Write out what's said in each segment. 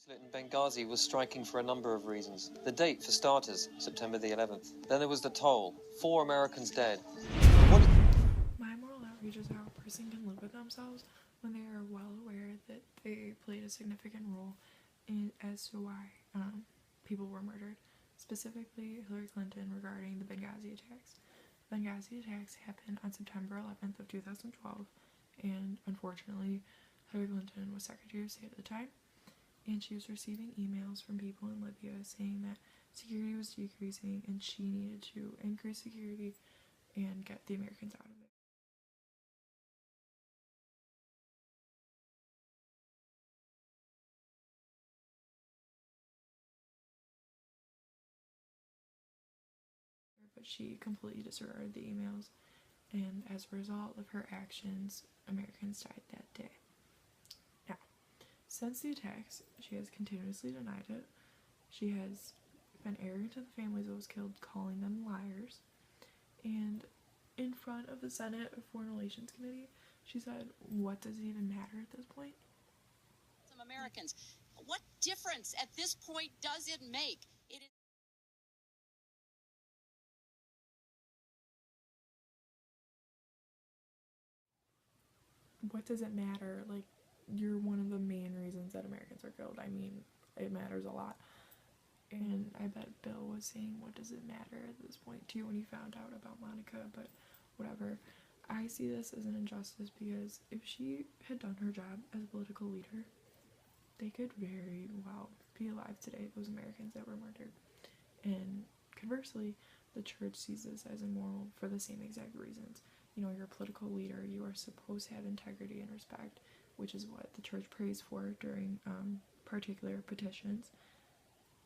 consulate in Benghazi was striking for a number of reasons. The date, for starters, September the 11th. Then there was the toll. 4 Americans dead. My moral outrage is how a person can live with themselves when they are well aware that they played a significant role as to why people were murdered. Specifically, Hillary Clinton regarding the Benghazi attacks. Benghazi attacks happened on September 11th of 2012, and unfortunately, Hillary Clinton was Secretary of State at the time, and she was receiving emails from people in Libya saying that security was decreasing and she needed to increase security and get the Americans out of it. But she completely disregarded the emails, and as a result of her actions, Americans died that day. Now, since the attacks, she has continuously denied it. She has been arrogant to the families that was killed, calling them liars. And in front of the Senate Foreign Relations Committee, she said, "What does it even matter at this point?" Some Americans. What difference at this point does it make? It is What does it matter? Like, you're one of the main reasons that Americans are killed. I mean, it matters a lot. And I bet Bill was saying, what does it matter at this point too when he found out about Monica, but whatever. I see this as an injustice because if she had done her job as a political leader, they could very well be alive today, those Americans that were murdered. And conversely, the church sees this as immoral for the same exact reasons. You know, you're a political leader, you are supposed to have integrity and respect, which is what the church prays for during particular petitions.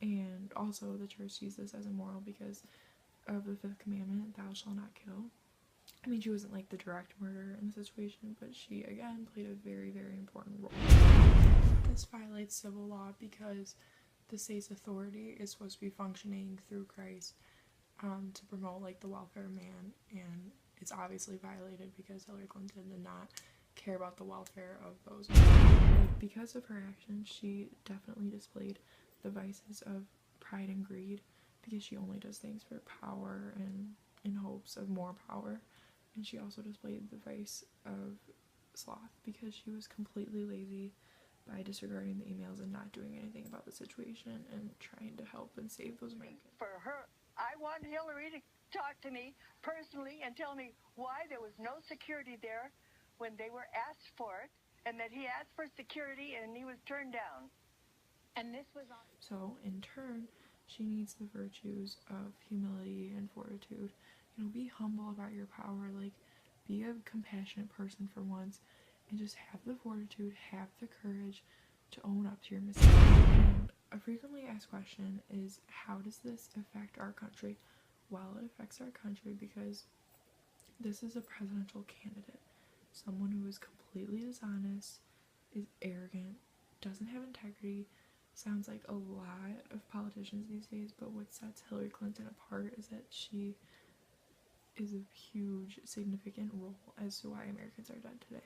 And also, the church sees this as immoral because of the 5th commandment, thou shalt not kill. I mean, she wasn't like the direct murderer in the situation, but she, again, played a very, very important role. This violates civil law because the state's authority is supposed to be functioning through Christ to promote like the welfare of man, and it's obviously violated because Hillary Clinton did not care about the welfare of those. But because of her actions, she definitely displayed the vices of pride and greed because she only does things for power and in hopes of more power. And she also displayed the vice of sloth because she was completely lazy by disregarding the emails and not doing anything about the situation and trying to help and save those Americans. For her, I want Hillary to talk to me personally and tell me why there was no security there when they were asked for it, and that he asked for security and he was turned down. And this was on. So, in turn, she needs the virtues of humility and fortitude. You know, be humble about your power, like, be a compassionate person for once, and just have the fortitude, have the courage to own up to your mistakes. And a frequently asked question is, how does this affect our country? Well, it affects our country because this is a presidential candidate, someone who is completely dishonest, is arrogant, doesn't have integrity. Sounds like a lot of politicians these days, but what sets Hillary Clinton apart is that she is a huge, significant role as to why Americans are dead today.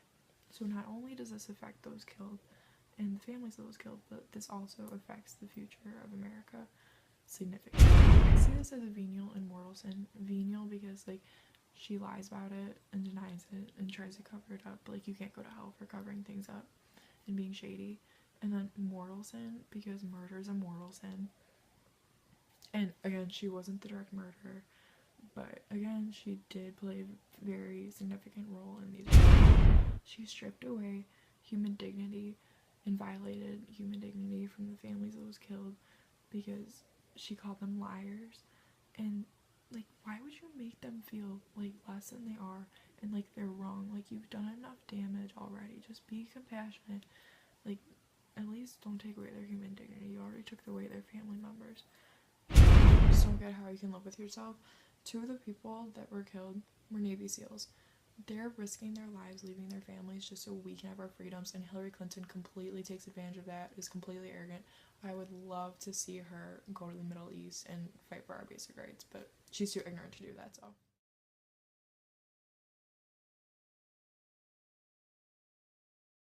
So not only does this affect those killed and the families of those killed, but this also affects the future of America significantly. I see this as a venial and mortal sin. Venial because, like, she lies about it and denies it and tries to cover it up. Like, you can't go to hell for covering things up and being shady. And then mortal sin because murder is a mortal sin. And again, she wasn't the direct murderer, but again, she did play a very significant role in these. She stripped away human dignity and violated human dignity from the families that was killed because she called them liars. And like, why would you make them feel like less than they are and like they're wrong? Like, you've done enough damage already. Just be compassionate. Like, at least don't take away their human dignity. You already took away their family members. I just don't get how you can live with yourself. 2 of the people that were killed were Navy SEALs. They're risking their lives, leaving their families just so we can have our freedoms, and Hillary Clinton completely takes advantage of that, is completely arrogant. I would love to see her go to the Middle East and fight for our basic rights, but she's too ignorant to do that, so.